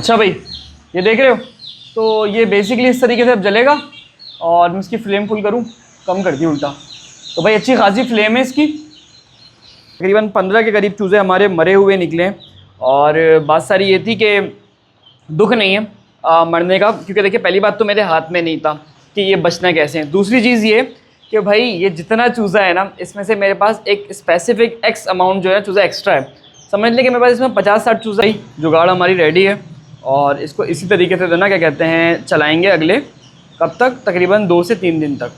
अच्छा भाई, ये देख रहे हो, तो ये बेसिकली इस तरीके से अब जलेगा और मैं इसकी फ्लेम फुल करूँ, कम कर दी उल्टा। तो भाई अच्छी खासी फ्लेम है इसकी। तकरीबन 15 के करीब चूज़े हमारे मरे हुए निकले हैं। और बात सारी ये थी कि दुख नहीं है मरने का, क्योंकि देखिए पहली बात तो मेरे हाथ में नहीं था कि ये बचना कैसे है। दूसरी चीज़ ये कि भाई ये जितना चूज़ा है ना, इसमें से मेरे पास एक स्पेसिफिक एक्स अमाउंट जो है चूज़ा एक्स्ट्रा है। समझ लें कि मेरे पास इसमें 50-60 चूज़ा ही जुगाड़ हमारी रेडी है। और इसको इसी तरीके से देना क्या कहते हैं चलाएँगे अगले कब तक, तकरीबन 2 से 3 दिन तक।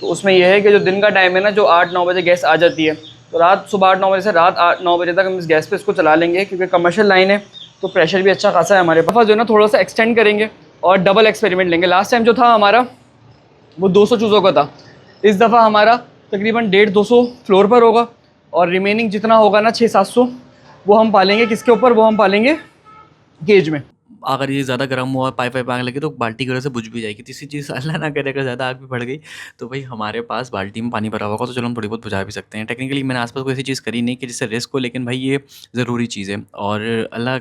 तो उसमें यह है कि जो दिन का टाइम है ना, जो 8-9 बजे गैस आ जाती है, तो रात सुबह 8-9 बजे से रात 8-9 बजे तक हम इस गैस पे इसको चला लेंगे, क्योंकि कमर्शियल लाइन है तो प्रेशर भी अच्छा खासा है हमारे पास। जो है ना थोड़ा सा एक्सटेंड करेंगे और डबल एक्सपेरिमेंट लेंगे। लास्ट टाइम जो था हमारा वो 200 चूज़ों का था, इस दफ़ा हमारा तकरीबन 150-200 फ्लोर पर होगा और रिमेनिंग जितना होगा ना 600-700 वो हम पालेंगे किसके ऊपर, वो हम पालेंगे केज में। अगर ये ज़्यादा गर्म हुआ, पाइप वाइप आग लगे तो बाल्टी की वजह से बुझ भी जाएगी। तीसरी चीज़ अल्लाह ना करे अगर ज़्यादा आग भी बढ़ गई तो भाई हमारे पास बाल्टी में पानी भरा हुआ होगा तो चलो हम थोड़ी बहुत बुझा भी सकते हैं। टेक्निकली मैंने आसपास कोई ऐसी चीज़ करी नहीं कि जिससे रिस्क हो, लेकिन भाई ये ज़रूरी चीज़ है। और अल्लाह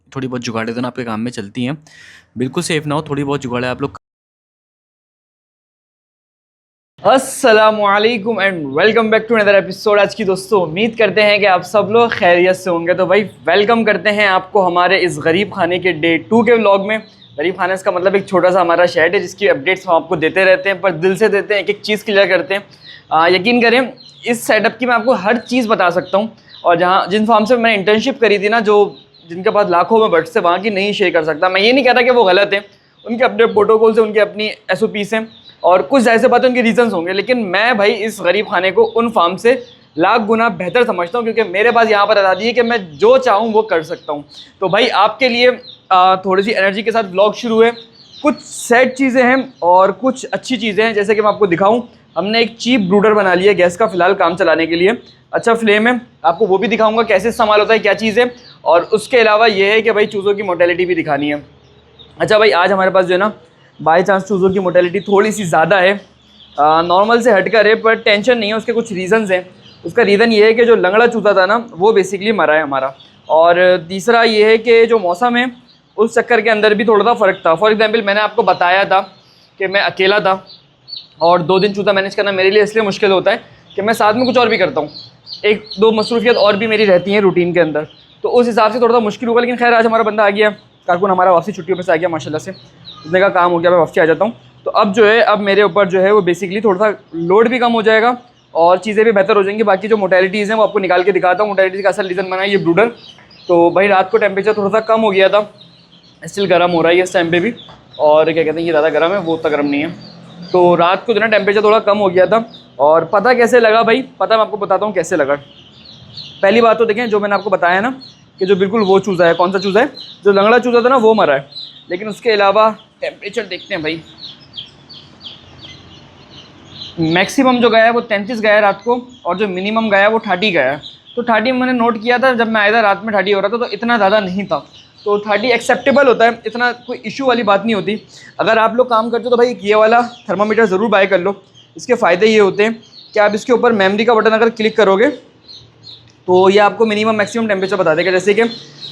थोड़ी बहुत जुगाड़ें तो ना आपके काम में चलती हैं, बिल्कुल सेफ़ ना हो, थोड़ी बहुत जुगाड़ें आप लोग। अस्सलामुअलैकुम and welcome back to another episode. आज की दोस्तों उम्मीद करते हैं कि आप सब लोग खैरियत से होंगे। तो भाई वेलकम करते हैं आपको हमारे इस गरीब खाने के डे 2 के व्लॉग में। गरीब खाना इसका मतलब एक छोटा सा हमारा शहर है जिसकी अपडेट्स हम आपको देते रहते हैं, पर दिल से देते हैं, एक एक चीज़ क्लियर करते हैं। यकीन करें इस सेटअप की मैं आपको हर चीज़ बता सकता हूँ। और जहाँ जिन फार्म से मैंने इंटर्नशिप करी थी ना, जो जिनके पास लाखों में बट्स से, वहाँ की नहीं शेयर कर सकता। मैं ये नहीं कहता कि वो गलत है, उनके अपने प्रोटोकॉल्स हैं, उनकी अपनी SOPs हैं और कुछ जाहिर सी बात है उनके रीजंस होंगे। लेकिन मैं भाई इस गरीब खाने को उन फार्म से लाख गुना बेहतर समझता हूँ, क्योंकि मेरे पास यहाँ पर आज़ादी है कि मैं जो चाहूँ वो कर सकता हूँ। तो भाई आपके लिए थोड़ी सी एनर्जी के साथ व्लॉग शुरू है। कुछ सैड चीज़ें हैं और कुछ अच्छी चीज़ें हैं, जैसे कि मैं आपको दिखाऊँ। हमने एक चीप ब्रूडर बना लिया गैस का फ़िलहाल काम चलाने के लिए, अच्छा फ्लेम है, आपको वो भी दिखाऊंगा कैसे इस्तेमाल होता है, क्या चीज़ है। और उसके अलावा ये है कि भाई चूज़ों की मोर्टेलिटी भी दिखानी है। अच्छा भाई, आज हमारे पास जो है ना बाई चांस चूज़ों की मोर्टेलिटी थोड़ी सी ज़्यादा है, नॉर्मल से हटकर है, पर टेंशन नहीं है, उसके कुछ रीज़न्स हैं। उसका रीज़न ये है कि जो लंगड़ा चूज़ा था ना वो बेसिकली मरा है हमारा। और तीसरा ये है कि जो मौसम है उस चक्कर के अंदर भी थोड़ा सा फ़र्क था। फॉर एग्जांपल मैंने आपको बताया था कि मैं अकेला था और 2 दिन चूज़ा मैनेज करना मेरे लिए इसलिए मुश्किल होता है कि मैं साथ में कुछ और भी करता हूँ, 1-2 मसरूफियत और भी मेरी रहती हैं रूटीन के अंदर, तो उस हिसाब से थोड़ा सा मुश्किल होगा। लेकिन खैर आज हमारा बंदा आ गया, कारकुन हमारा वापसी छुट्टियों पे से आ गया माशाल्लाह से, उसने कहा काम हो गया, मैं वापसी आ जाता हूँ। तो अब जो है अब मेरे ऊपर जो है वो बेसिकली थोड़ा सा लोड भी कम हो जाएगा और चीज़ें भी बेहतर हो जाएंगी। बाकी जो मोर्टेलिटीज़ हैं वो आपको निकाल के दिखाता हूँ। मोर्टेलिटी का असल रीज़न बना है ये ब्रूडर। तो भाई रात को टेम्परेचर थोड़ा सा कम हो गया था, स्टिल गर्म हो रहा है इस टाइम पे भी, और क्या कहते हैं ये ज़्यादा गर्म है, वो उतना गर्म नहीं है। तो रात को जो ना टेम्परेचर थोड़ा कम हो गया था। और पता कैसे लगा भाई, पता मैं आपको बताता हूँ कैसे लगा। पहली बात तो देखें, जो मैंने आपको बताया ना कि जो बिल्कुल वो चूज़ा है, कौन सा चूज़ा है, जो लंगड़ा चूज़ा था ना वो मरा है। लेकिन उसके अलावा टेम्परेचर देखते हैं भाई, मैक्सिमम जो गया है वो 33 गया है रात को, और जो मिनिमम गया है वो 30 गया है। तो 30 मैंने नोट किया था जब मैं आया था, रात में 30 हो रहा था, तो इतना ज़्यादा नहीं था। तो 30 एक्सेप्टेबल होता है, इतना कोई इशू वाली बात नहीं होती। अगर आप लोग काम करते हो तो भाई ये वाला थर्मामीटर ज़रूर बाय कर लो। इसके फ़ायदे ये होते हैं कि आप इसके ऊपर मेमोरी का बटन अगर क्लिक करोगे तो ये आपको मिनिमम मैक्सिमम टेम्परेचर बता देगा। जैसे कि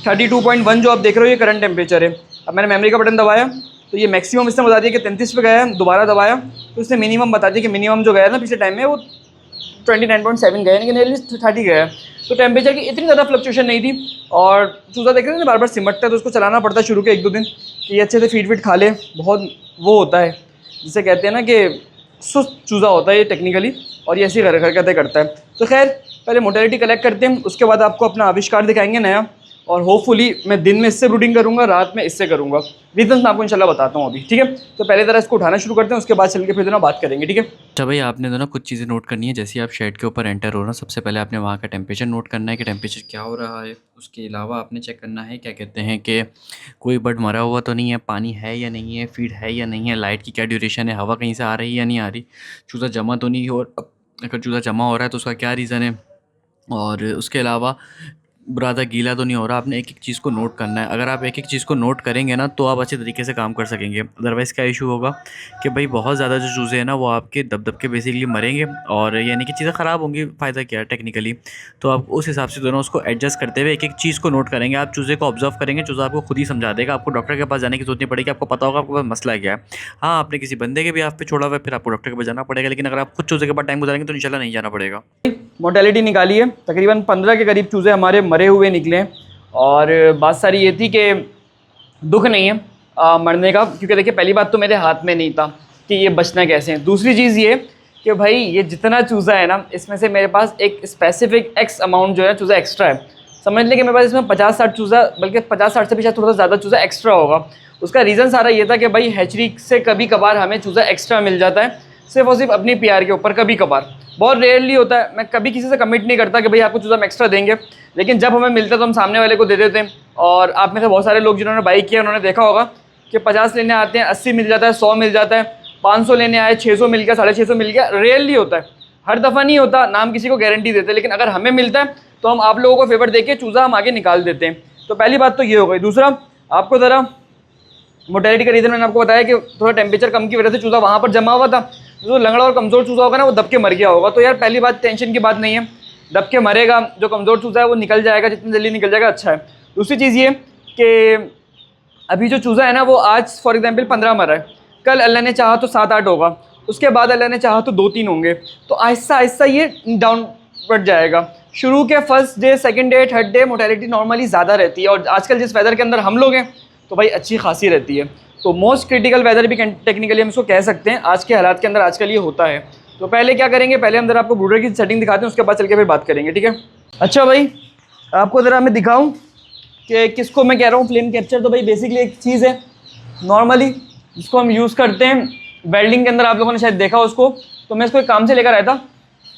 32.1 जो आप देख रहे हो ये करंट टेम्परेचर है। अब मैंने मेमोरी का बटन दबाया तो ये मैक्सिमम इसने बता दिया कि 33 पे गया है, दोबारा दबाया तो इसने मिनिमम बता दिया कि मिनिमम जो गया ना पिछले टाइम में वो 29.7 गया, लेकिन एटलीस्ट 30 गया है। तो टेम्परेचर की इतनी ज़्यादा फ्लक्चुएशन नहीं थी। और चूज़ा देख रहे हैं ना बार बार सिमटता है, तो उसको चलाना पड़ता है शुरू के 1-2 दिन कि ये अच्छे से फीट खा ले। बहुत वो होता है जिसे कहते हैं ना कि सुस्त चूज़ा होता है ये टेक्निकली, और ये ऐसी हरकतें करता है। तो खैर पहले मोर्टेलिटी कलेक्ट करते हैं, उसके बाद आपको अपना आविष्कार दिखाएंगे नया। और होपफुली मैं दिन में इससे ब्रूडिंग करूँगा, रात में इससे करूँगा। रीजन मैं आपको इंशाल्लाह बताता हूँ अभी, ठीक है। तो पहले ज़रा इसको उठाना शुरू करते हैं, उसके बाद चल के फिर जो ना बात करेंगे, ठीक है। अच्छा भाई, आपने तो ना कुछ चीज़ें नोट करनी है। जैसे ही आप शेड के ऊपर एंटर हो ना, सबसे पहले आपने वहाँ का टेम्परेचर नोट करना है कि टेम्परेचर क्या हो रहा है। उसके अलावा आपने चेक करना है क्या कहते हैं कि कोई बर्ड मरा हुआ तो नहीं है, पानी है या नहीं है, फीड है या नहीं है, लाइट की क्या ड्यूरेशन है, हवा कहीं से आ रही है या नहीं आ रही, चूज़ा जमा तो नहीं हो, और अगर चूज़ा जमा हो रहा है तो उसका क्या रीज़न है। और उसके अलावा ज़्यादा गीला तो नहीं हो रहा। आपने एक-एक चीज़ को नोट करना है। अगर आप एक-एक चीज़ को नोट करेंगे ना, तो आप अच्छे तरीके से काम कर सकेंगे। अदरवाइज़ क्या इश्यू होगा कि भाई बहुत ज़्यादा जो चूज़े हैं ना, वो आपके दब-दब के बेसिकली मरेंगे और यानी कि चीज़ें ख़राब होंगी, फ़ायदा क्या है टेक्निकली। तो आप उस हिसाब से जो है ना उसको एडजस्ट करते हुए एक-एक चीज़ को नोट करेंगे। आप चूज़े को ऑब्ज़र्व करेंगे, चूज़ा आपको खुद ही समझा देगा। आपको डॉक्टर के पास जाने की ज़रूरत नहीं पड़ेगी, आपको पता होगा आपके पास मसला क्या है। हाँ, आपने किसी बंदे के बिहाफ़ पे छोड़ा हुआ है, फिर आपको डॉक्टर के पास जाना पड़ेगा, लेकिन अगर आप खुद चूज़े के पास टाइम गुज़ारेंगे तो इंशाल्लाह नहीं जाना पड़ेगा। मोर्टेलिटी निकाली है, तकरीबन 15 के करीब चूज़े हमारे मरे हुए निकले हैं। और बात सारी ये थी कि दुख नहीं है मरने का, क्योंकि देखिए पहली बात तो मेरे हाथ में नहीं था कि ये बचना कैसे है। दूसरी चीज़ ये कि भाई ये जितना चूज़ा है ना, इसमें से मेरे पास एक स्पेसिफिक एक्स अमाउंट जो है चूज़ा एक्स्ट्रा है। समझ लें कि मेरे पास इसमें 50-60 चूज़ा, बल्कि 50-60 से भी शायद थोड़ा सा ज़्यादा चूज़ा एक्स्ट्रा होगा। उसका रीज़न सारा ये था कि भाई हैचरी से कभी कभार हमें चूज़ा एक्स्ट्रा मिल जाता है, सिर्फ और सिर्फ अपनी पीआर के ऊपर। कभी कभार, बहुत रेयरली होता है। मैं कभी किसी से कमिट नहीं करता कि भाई आपको चूज़ा हम एक्स्ट्रा देंगे, लेकिन जब हमें मिलता है तो हम सामने वाले को दे देते हैं। और आप में से बहुत सारे लोग जिन्होंने बाई किया उन्होंने देखा होगा कि 50 लेने आते हैं, 80 मिल जाता है, 100 मिल जाता है, 500 लेने आए 600 मिल गया, 650 मिल गया। रेयरली होता है, हर दफ़ा नहीं होता ना, हम किसी को गारंटी देते, लेकिन अगर हमें मिलता है तो हम आप लोगों को फेवर देके चूज़ा हम आगे निकाल देते हैं। तो पहली बात तो ये हो गई। दूसरा, आपको ज़रा मोर्टेलिटी का रीज़न मैंने आपको बताया कि थोड़ा टेम्परेचर कम की वजह से चूज़ा वहाँ पर जमा हुआ था। जो लंगड़ा और कमज़ोर चूज़ा होगा ना, वो दब के मर गया होगा। तो यार पहली बात टेंशन की बात नहीं है, दब के मरेगा। जो कमज़ोर चूज़ा है वो निकल जाएगा, जितनी जल्दी निकल जाएगा अच्छा है। दूसरी चीज़ ये कि अभी जो चूज़ा है ना, वो आज फॉर एग्जांपल 15 मरा है, कल अल्लाह ने चाहा तो 7-8 होगा, उसके बाद अल्लाह ने चाहा तो 2-3 होंगे। तो आहिस्ता आहिस्ता ये डाउन बढ़ जाएगा। शुरू के first day, second day, third day mortality normally ज़्यादा रहती है, और आजकल जिस वेदर के अंदर हम लोग हैं तो भाई अच्छी खासी रहती है। तो मोस्ट क्रिटिकल वेदर भी टेक्निकली हम इसको कह सकते हैं आज के हालात के अंदर आजकल ये होता है। तो पहले क्या करेंगे, पहले हम ज़रा आपको ब्रूडर की सेटिंग दिखाते हैं, उसके बाद चल के फिर बात करेंगे, ठीक है। अच्छा भाई, आपको ज़रा मैं दिखाऊँ कि किसको मैं कह रहा हूँ फ्लेम कैप्चर। तो भाई बेसिकली एक चीज़ है नॉर्मली जिसको हम यूज़ करते हैं वेल्डिंग के अंदर, आप लोगों ने शायद देखा उसको। तो मैं इसको एक काम से लेकर आया था,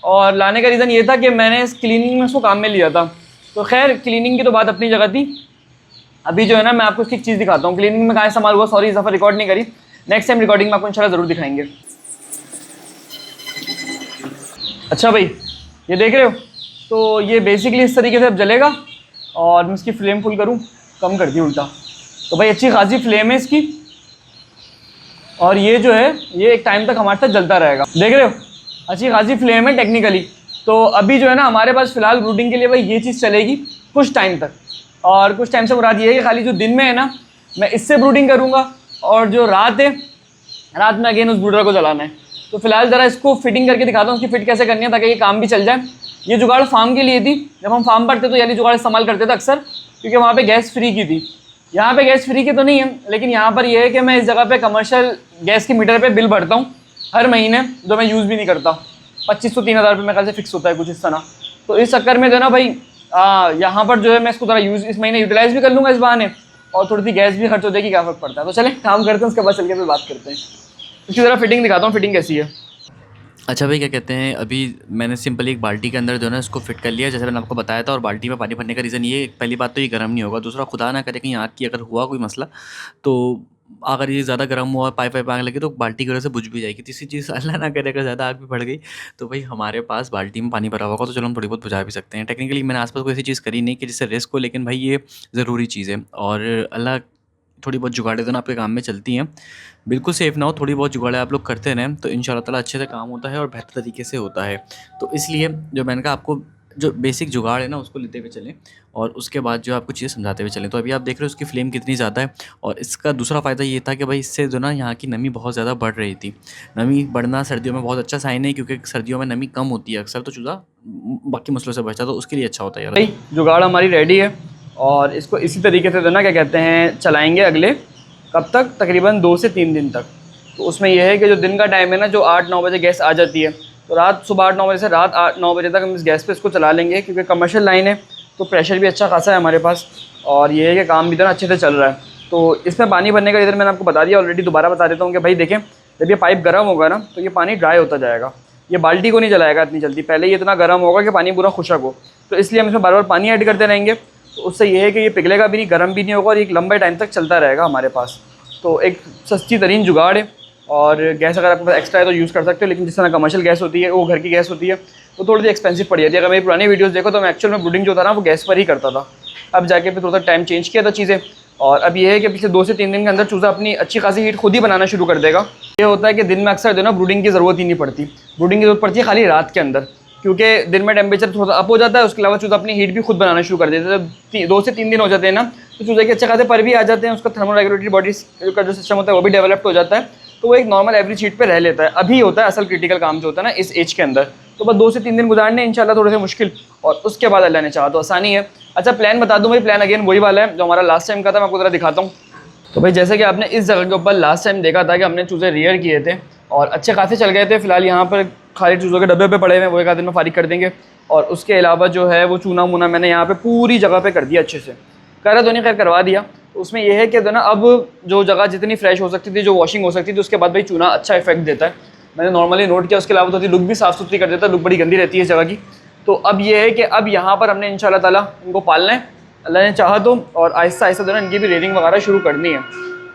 और लाने का रीज़न ये था कि मैंने इस क्लीनिंग में उसको काम में लिया था। तो खैर क्लीनिंग की तो बात अपनी जगह थी। अभी जो है ना, मैं आपको इसकी एक चीज़ दिखाता हूँ क्लीनिंग में कहाँ इस्तेमाल हुआ। सॉरी इस दफ़ा रिकॉर्ड नहीं करी, नेक्स्ट टाइम रिकॉर्डिंग में आपको इंशाल्लाह ज़रूर दिखाएंगे। अच्छा भाई, ये देख रहे हो, तो ये बेसिकली इस तरीके से अब जलेगा। और मैं इसकी फ्लेम फुल करूँ, कम कर दी उल्टा, तो भाई अच्छी खासी फ्लेम है इसकी। और ये जो है ये एक टाइम तक हमारे साथ जलता रहेगा, देख रहे हो, अच्छी खासी फ्लेम है टेक्निकली। तो अभी जो है ना हमारे पास फ़िलहाल ब्रूडिंग के लिए भाई ये चीज़ चलेगी कुछ टाइम तक। और कुछ टाइम से मुराद ये है कि खाली जो दिन में है ना, मैं इससे ब्रूडिंग करूँगा, और जो रात है, रात में अगेन उस ब्रूडर को जलाना है। तो फिलहाल ज़रा इसको फिटिंग करके दिखाता हूँ उसकी फ़िट कैसे करनी है, ताकि ये काम भी चल जाए। ये जुगाड़ फार्म के लिए थी, जब हम फार्म पर थे तो यानी जुगाड़ इस्तेमाल करते थे अक्सर, क्योंकि वहाँ पे गैस फ्री की थी। यहाँ पे गैस फ्री की तो नहीं है, लेकिन यहाँ पर यह है कि मैं इस जगह पे कमर्शियल गैस की मीटर पे बिल भरता हूँ हर महीने, जो मैं यूज़ भी नहीं करता। 2500-3000 रुपये मेरे ख्याल से फिक्स होता है कुछ इस तरह। तो इस चक्कर में जो है ना भाई, यहाँ पर जो है मैं इसको थोड़ा इस महीने यूटिलाइज़ भी कर लूँगा इस बहाने, और थोड़ी सी गैस भी खर्च हो जाएगी, क्या फ़र्क पड़ता है। तो चलें काम करते हैं, उसके बाद चल के फिर बात करते हैं। इसकी ज़रा फिटिंग दिखाता हूँ, फिटिंग कैसी है। अच्छा भाई, क्या कहते हैं, अभी मैंने सिंपली एक बाल्टी के अंदर जो है ना इसको फिट कर लिया, जैसे मैंने आपको बताया था। और बाल्टी में पानी भरने का रीज़न ये, पहली बात तो ये गर्म नहीं होगा। दूसरा, खुदा ना करे कहीं आग की अगर हुआ कोई मसला, तो अगर ये ज़्यादा गर्म हुआ, पाइप वाइप आग लगी, तो बाल्टी की वजह से बुझ भी जाएगी। तीसरी चीज़, अल्लाह ना करे अगर ज़्यादा आग भी बढ़ गई, तो भाई हमारे पास बाल्टी में पानी भरा हुआ होगा, तो चलो हम थोड़ी बहुत बुझा भी सकते हैं। टेक्निकली मैंने आसपास कोई ऐसी चीज़ करी नहीं कि जिससे रिस्क हो, लेकिन भाई ये ज़रूरी चीज़ है। और अल्लाह थोड़ी बहुत जुगाड़ें तो ना आपके काम में चलती हैं। बिल्कुल सेफ़ ना हो, थोड़ी बहुत जुगाड़ें आप लोग करते रहें, तो इंशाल्लाह ताला अच्छे से काम होता है और बेहतर तरीके से होता है। तो इसलिए जो मैंने कहा, आपको जो बेसिक जुगाड़ है ना उसको लेते हुए चलें, और उसके बाद जो आपको चीज़ें समझाते हुए चलें। तो अभी आप देख रहे हो उसकी फ्लेम कितनी ज़्यादा है। और इसका दूसरा फ़ायदा ये था कि भाई इससे जो ना यहाँ की नमी बहुत ज़्यादा बढ़ रही थी। नमी बढ़ना सर्दियों में बहुत अच्छा साइन है, क्योंकि सर्दियों में नमी कम होती है अक्सर, तो चूज़ा बाकी मसलों से बचता है, तो उसके लिए अच्छा होता है यार। भाई जुगाड़ हमारी रेडी है, और इसको इसी तरीके से जो ना क्या कहते हैं चलाएँगे अगले कब तक, तकरीबन 2 से 3 दिन तक। तो उसमें यह है कि जो दिन का टाइम है ना, जो 8-9 बजे गैस आ जाती है, तो रात सुबह 8-9 बजे से रात 8-9 बजे तक हम इस गैस पे इसको चला लेंगे, क्योंकि कमर्शियल लाइन है तो प्रेशर भी अच्छा खासा है हमारे पास, और ये है कि काम भी इतना अच्छे से चल रहा है। तो इसमें पानी भरने का इधर मैंने आपको बता दिया ऑलरेडी, दोबारा बता देता हूँ कि भाई देखें, जब ये पाइप गर्म होगा ना तो ये पानी ड्राई होता जाएगा, ये बाल्टी को नहीं जलाएगा इतनी जल्दी, पहले ये इतना गर्म होगा कि पानी पूरा खुशक हो। तो इसलिए हम इसमें बार बार पानी ऐड करते रहेंगे, तो उससे ये है कि ये पिघलेगा भी नहीं, गर्म भी नहीं होगा, और एक लंबे टाइम तक चलता रहेगा हमारे पास। तो एक सस्ती तरीन जुगाड़ है, और गैस अगर आपके पास एक्स्ट्रा है तो यूज़ कर सकते हो, लेकिन जिस तरह कमर्शियल गैस होती है वो घर की गैस होती है तो थोड़ी सी एक्सपेंसिव पड़ी जाती है। अगर मेरी पुरानी वीडियोस देखो तो मैं एक्चुअल में ब्रूडिंग जो था ना वो गैस पर ही करता था। अब जाके फिर थोड़ा सा टाइम चेंज किया था चीज़ें, और अब ये है कि पिछले 2 से 3 दिन के अंदर चूज़ा अपनी अच्छी खासी हीट खुद ही बनाना शुरू कर देगा। ये होता है कि दिन में अक्सर जो है ना ब्रूडिंग की ज़रूरत ही नहीं पड़ती, ब्रूडिंग की ज़रूरत पड़ती है खाली रात के अंदर, क्योंकि दिन में टेम्परेचर थोड़ा अप हो जाता है, उसके अलावा चूज़ा अपनी हीट भी खुद बनाना शुरू कर देता है। जब 2 से 3 दिन हो जाते हैं ना तो चूज़े के अच्छे खासे पर भी आ जाते हैं, उसका थर्मो रेगुलेटरी बॉडी का जो सिस्टम होता है वो भी डेवलप हो जाता है, तो वो एक नॉर्मल एवरेज हीट पे रह लेता है। अभी होता है असल क्रिटिकल काम जो होता है ना इस एज के अंदर, तो बस 2 से 3 दिन गुजारने इंशाल्लाह थोड़े से मुश्किल, और उसके बाद अल्लाह ने चाहा तो आसानी है। अच्छा प्लान बता दूँ भाई, प्लान अगेन वही वाला है जो हमारा लास्ट टाइम का था, मैं आपको ज़रा दिखाता हूँ। तो भाई जैसे कि आपने इस जगह के ऊपर लास्ट टाइम देखा था कि हमने चूज़े रियर किए थे और अच्छे खासे चल गए थे। फिलहाल यहाँ पर खाली चूज़ों के डब्बे पे पड़े हुए हैं, वो एक आध दिन में फारिग कर देंगे, और उसके अलावा जो है वो चूना मुना मैंने यहाँ पे पूरी जगह पे कर दिया अच्छे से, करा तो नहीं खैर करवा दिया। तो उसमें यह है कि जो ना अब जो जगह जितनी फ्रेश हो सकती थी, जो वॉशिंग हो सकती थी, उसके बाद भाई चूना अच्छा इफेक्ट देता है, मैंने नॉर्मली नोट किया। उसके अलावा तो लुक भी साफ़ सुथरी कर देता है, लुक बड़ी गंदी रहती है इस जगह की। तो अब ये है कि अब यहाँ पर हमने इंशाल्लाह ताला इनको पालना है, अल्लाह ने चाहा तो, और आहिस्ता आहिस्ता जो है इनकी भी रेडिंग वगैरह शुरू करनी है।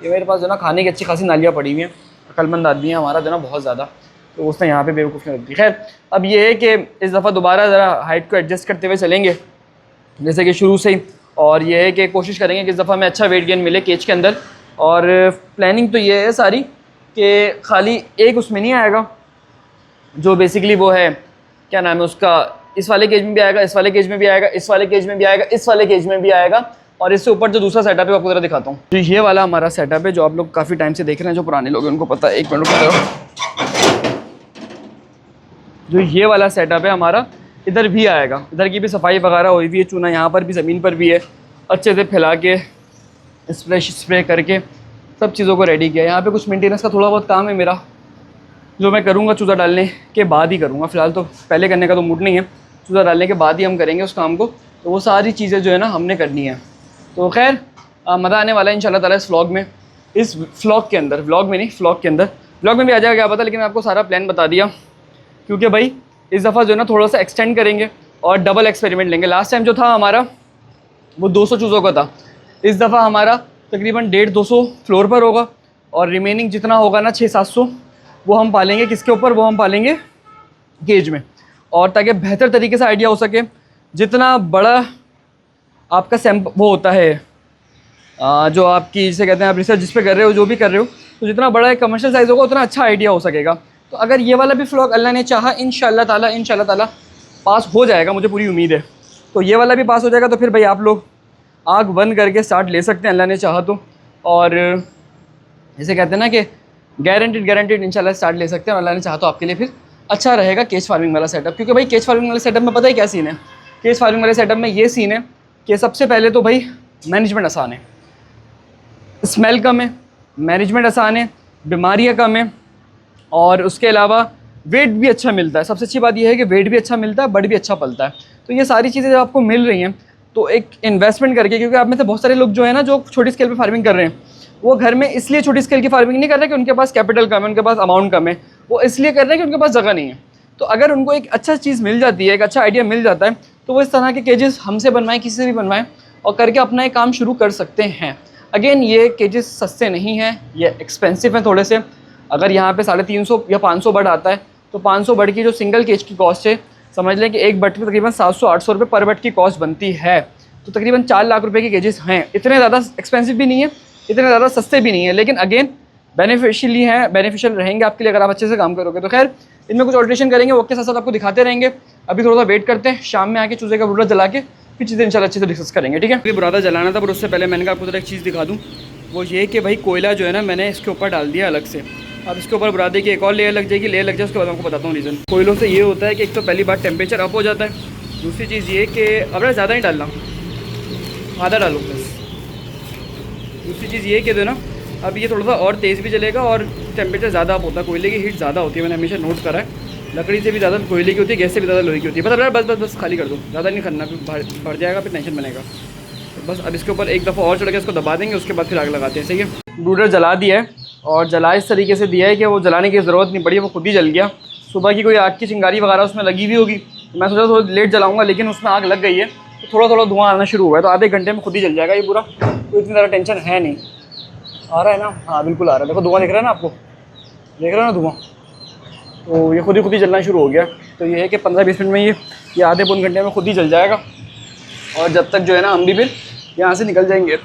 ये मेरे पास जो ना खाने की अच्छी खासी नालियाँ पड़ी हुई हैं, अक्लमंद आदमी है हमारा जो ना बहुत ज़्यादा, तो उसने यहाँ पे बेवकूफ़ नहीं होती। खैर अब ये है कि इस दफ़ा दोबारा ज़रा हाइट को एडजस्ट करते हुए चलेंगे जैसे कि शुरू से ही, और ये है कि कोशिश करेंगे कि इस दफ़ा में अच्छा वेट गेन मिले केज के अंदर। और प्लानिंग तो ये है सारी कि खाली एक उसमें नहीं आएगा जो बेसिकली वो है क्या नाम है उसका, इस वाले केज में भी आएगा, इस वाले केज में भी आएगा, इस वाले केज में भी आएगा, इस वाले केज में भी आएगा, और इससे ऊपर जो दूसरा सेटअप है आपको ज़रा दिखाता हूँ। तो ये वाला हमारा सेटअप है जो आप लोग काफ़ी टाइम से देख रहे हैं, जो पुराने लोग हैं उनको पता है। 1 मिनट रुको, जो ये वाला सेटअप है हमारा इधर भी आएगा, इधर की भी सफाई वगैरह हुई हुई है, चूना यहाँ पर भी ज़मीन पर भी है, अच्छे से फैला के स्प्रे करके सब चीज़ों को रेडी किया। यहाँ पे कुछ मेंटेनेंस का थोड़ा बहुत काम है मेरा, जो मैं करूँगा चूज़ा डालने के बाद ही करूँगा, फ़िलहाल तो पहले करने का तो मूड नहीं है, चूज़ा डालने के बाद ही हम करेंगे उस काम को। तो वो सारी चीज़ें जो है ना हमने करनी है। तो खैर मज़ा आने वाला है इंशाल्लाह ताला इस व्लॉग में, इस व्लॉग के अंदर, व्लॉग में नहीं व्लॉग के अंदर, व्लॉग में भी आ जाएगा क्या पता, लेकिन मैं आपको सारा प्लान बता दिया, क्योंकि भाई इस दफ़ा जो है ना थोड़ा सा एक्सटेंड करेंगे और डबल एक्सपेरिमेंट लेंगे। लास्ट टाइम जो था हमारा वो 200 चूज़ों का था, इस दफ़ा हमारा तकरीबन 150-200 फ्लोर पर होगा, और रिमेनिंग जितना होगा ना 600-700 वो हम पालेंगे किसके ऊपर, वो हम पालेंगे केज में। और ताकि बेहतर तरीके से आइडिया हो सके, जितना बड़ा आपका सैंपल वो होता है जो आपकी जिसे कहते हैं आप रिसर्च जिस पे कर रहे हो, जो भी कर रहे हो, तो जितना बड़ा एक कमर्शियल साइज़ होगा उतना अच्छा आइडिया हो सकेगा। तो अगर ये वाला भी व्लॉग अल्लाह ने चाहा इंशाल्लाह ताला पास हो जाएगा, मुझे पूरी उम्मीद है, तो ये वाला भी पास हो जाएगा, तो फिर भाई आप लोग आँख बंद करके स्टार्ट ले सकते हैं अल्लाह ने चाहा तो। और जैसे कहते हैं ना कि गारंटेड इंशाल्लाह स्टार्ट ले सकते हैं, और अल्लाह ने चाहा तो आपके लिए फिर अच्छा रहेगा केज फार्मिंग वाला सेटअप। क्योंकि भाई केज फार्मिंग वाले सेटअप में पता है क्या सीन है, केज फार्मिंग वाले सेटअप में ये सीन है कि सबसे पहले तो भाई मैनेजमेंट आसान है, स्मेल कम है, मैनेजमेंट आसान है, बीमारियाँ कम है, और उसके अलावा वेट भी अच्छा मिलता है। सबसे अच्छी बात यह है कि वेट भी अच्छा मिलता है, बर्ड भी अच्छा पलता है। तो ये सारी चीज़ें जब आपको मिल रही हैं तो एक इन्वेस्टमेंट करके, क्योंकि आप में से बहुत सारे लोग जो है ना जो छोटी स्केल पे फार्मिंग कर रहे हैं, वो घर में इसलिए छोटी स्केल की फार्मिंग नहीं कर रहे कि उनके पास कैपिटल कम है, उनके पास अमाउंट कम है, वो इसलिए कर रहे हैं कि उनके पास जगह नहीं है। तो अगर उनको एक अच्छा चीज़ मिल जाती है, एक अच्छा आइडिया मिल जाता है, तो वो इस तरह के केजेस हमसे बनवाएं, किसी से भी बनवाएं, और करके अपना एक काम शुरू कर सकते हैं। अगेन ये केजेस सस्ते नहीं हैं, ये एक्सपेंसिव हैं थोड़े से। अगर यहाँ पे 350 या 500 बर्ड आता है, तो 500 बर्ड की जो सिंगल केज की कॉस्ट है, समझ लें कि एक बर्ड की तकरीबन 700-800 रुपये पर बर्ड की कॉस्ट बनती है। तो तकरीबन 4 लाख रुपए के केजेस हैं, इतने ज़्यादा एक्सपेंसिव भी नहीं है, इतने ज़्यादा सस्ते भी नहीं है, लेकिन अगेन बेनिफिशियली हैं, बेनिफिशियल रहेंगे आपके लिए अगर आप अच्छे से काम करोगे। तो खैर इनमें कुछ ऑल्ट्रेशन करेंगे, वक्त के साथ साथ आपको दिखाते रहेंगे। अभी थोड़ा सा वेट करते हैं, शाम में आके चूज़े का बुरादा जला के फिर चीज़ें इंशाल्लाह अच्छे से डिस्कस करेंगे, ठीक है। बुरादा जलाना था, पर उससे पहले मैंने कहा आपको जरा एक चीज़ दिखा दूँ, वो ये कि भाई कोयला जो है ना मैंने इसके ऊपर डाल दिया अलग से। अब इसके ऊपर बुरादे की एक और लेयर लग जाएगी, लेयर लग जाए उसके बाद आपको बताता हूँ रीज़न। कोयलों से ये होता है कि एक तो पहली बात टेम्परेचर अप हो जाता है, दूसरी चीज़ ये कि अब ज़्यादा नहीं डालना, आधा डालो बस। दूसरी चीज़ ये कि दो ना अब ये थोड़ा सा और तेज़ भी जलेगा, और टेम्परेचर ज़्यादा अप होता है, कोयले की हीट ज़्यादा होती है, मैंने हमेशा नोट करा है। लकड़ी से भी ज़्यादा कोयले की होती है, गैस से भी ज़्यादा लोहे की होती है। बस खाली कर दो, ज़्यादा नहीं करना, फिर बढ़ जाएगा, फिर टेंशन बनेगा। तो बस अब इसके ऊपर एक दफ़ा और चढ़ के इसको दबा देंगे, उसके बाद फिर आग लगाते हैं, सही है। ब्रूडर जला दिया है, और जला इस तरीके से दिया है कि वो जलाने की ज़रूरत नहीं पड़ी, वो खुद ही जल गया। सुबह की कोई आग की चिंगारी वगैरह उसमें लगी हुई होगी, तो मैं सोचा थोड़ा लेट जलाऊँगा, लेकिन उसमें आग लग गई है, तो थोड़ा थोड़ा धुआं आना शुरू हुआ है, तो आधे घंटे में खुद ही जल जाएगा ये पूरा। तो इतनी ज़्यादा टेंशन है नहीं। आ रहा है ना, हाँ बिल्कुल आ रहा है, देखो धुआं दिख रहा है ना आपको, देख रहे हो ना धुआं, तो ये खुद ही जलना शुरू हो गया। तो ये है कि 15-20 मिनट में ये आधे पौन घंटे में खुद ही जल जाएगा, और जब तक जो है ना हम भी फिर यहाँ से निकल जाएंगे।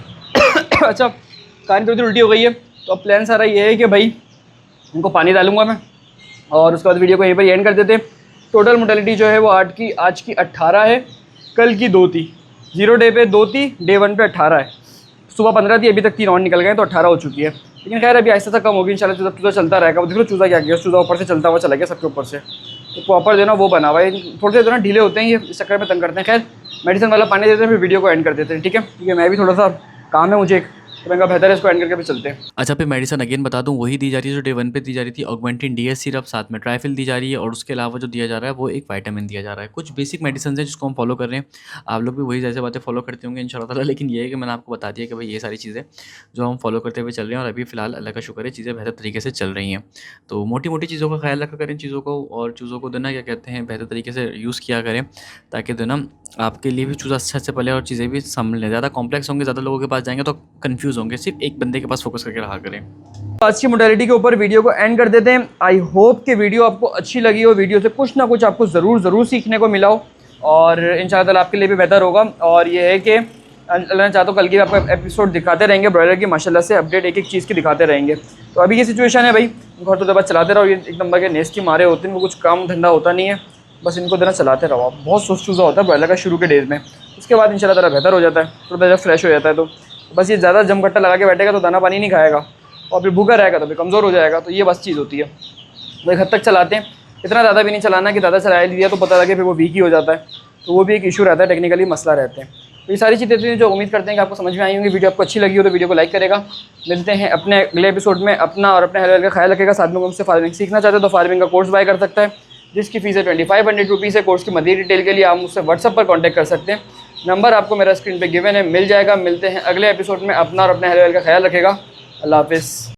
अच्छा, कहानी थोड़ी उल्टी हो गई है, तो अब प्लान सारा ये है कि भाई इनको पानी डालूंगा मैं, और उसके बाद वीडियो को यहीं पर एंड कर देते हैं। टोटल मोर्टेलिटी जो है वो आज की 18 है, कल की 2 थी। 0 डे पे 2 थी, डे 1 पे 18 है। सुबह 15 थी, अभी तक 3 और निकल गए, तो 18 हो चुकी है। लेकिन खैर अभी ऐसा कम होगी इंशाल्लाह। चूज़ा चलता रहेगा। देख लो चूज़ा क्या किया, चूज़ा ऊपर से चलता हुआ चला गया सबके ऊपर से। तो प्रॉपर जो है ना वो बना हुआ है। थोड़े से जो ना ढीले होते हैं, ये इस चक्कर में तंग करते हैं। खैर मेडिसिन वाला पानी देते हैं, फिर वीडियो को एंड कर देते हैं। ठीक है, क्योंकि मैं भी थोड़ा सा काम है मुझे एक, तो मैं बेहतर है इसको एंड करके भी चलते हैं। अच्छा, पे मेडिसिन अगेन बता दूं, वही दी जा रही है जो डे 1 पे दी जा रही थी। ऑगमेंटिन डीएस सिरप, साथ में ट्राइफिल दी जा रही है, और उसके अलावा जो दिया जा रहा है वो एक विटामिन दिया जा रहा है। कुछ बेसिक मेडिसिन है जिसको हम फॉलो कर रहे हैं। आप लोग भी वही जैसे बातें फॉलो करते होंगे इंशाल्लाह ताला। लेकिन ये है कि मैंने आपको बता दिया कि भाई ये सारी चीज़ें जो हम फॉलो करते हुए चल रहे हैं, और अभी फ़िलहाल अल्लाह का शुक्र है चीज़ें बेहतर तरीके से चल रही हैं। तो मोटी मोटी चीज़ों का ख्याल रखा करें चीज़ों को, और चीज़ों को देना क्या कहते हैं बेहतर तरीके से यूज़ किया करें, ताकि जो ना आपके लिए भी चूज़ा अच्छा से पले और चीज़ें भी संभलें। ज़्यादा कॉम्प्लेक्स होंगे, ज़्यादा लोगों के पास जाएंगे तो कन्फ्यूज़ होंगे। सिर्फ एक बंदे के पास फोकस करके रहा करें। आज की मोडालिटी के ऊपर वीडियो को एंड कर देते हैं। आई होप कि वीडियो आपको अच्छी लगी हो, वीडियो से कुछ ना कुछ आपको ज़रूर सीखने को मिला हो, और इंशाअल्लाह आपके लिए भी बेहतर होगा। और ये है कि अल्लाह ने चाहा तो कल की आपको एपिसोड दिखाते रहेंगे ब्रॉयलर की, माशाल्लाह से अपडेट एक चीज़ की दिखाते रहेंगे। तो अभी ये सिचुएशन है भाई, घर तो दबा चलाते रहो। ये एक नंबर के नेस की मारे होते हैं, इनको कुछ काम धंधा होता नहीं है, बस इनको देना चलाते रहो आप। बहुत सुस्त चूज़ा होता है ब्रॉयलर का शुरू के डेज़ में, उसके बाद इंशाल्लाह ताला बेहतर हो जाता है, थोड़ा बेहतर फ्रेश हो जाता है। तो बस ये ज़्यादा जमघट्टा लगा के बैठेगा तो दाना पानी नहीं खाएगा, और फिर भूखा रहेगा तो फिर कमज़ोर हो जाएगा। तो ये बस चीज़ होती है। तो एक हद तक चलाते हैं, इतना ज़्यादा भी नहीं चलाना कि ज़्यादा चला लिया तो पता लगे फिर वो वीक ही हो जाता है। तो वो भी एक इशू रहता है, टेक्निकली मसला रहते हैं। तो ये सारी चीज़ें थी जो उम्मीद करते हैं कि आपको समझ में आई होंगी। वीडियो आपको अच्छी लगी हो तो वीडियो को लाइक करेगा। मिलते हैं अपने अगले एपिसोड में। अपना और अपने हेल्थ का ख्याल रखेगा। साथ में हमसे फार्मिंग सीखना चाहते हो तो फार्मिंग का कोर्स बाय कर सकता है, जिसकी फ़ीस है 2500 रुपीज़ है। कोर्स की मज़ीद डिटेल के लिए आप मुझसे व्हाट्सअप पर कॉन्टैक्ट कर सकते हैं। नंबर आपको मेरा स्क्रीन पर गिवन है, मिल जाएगा। मिलते हैं अगले एपिसोड में। अपना और अपने हेल्थ का ख्याल रखेगा। अल्लाह हाफ़िज़।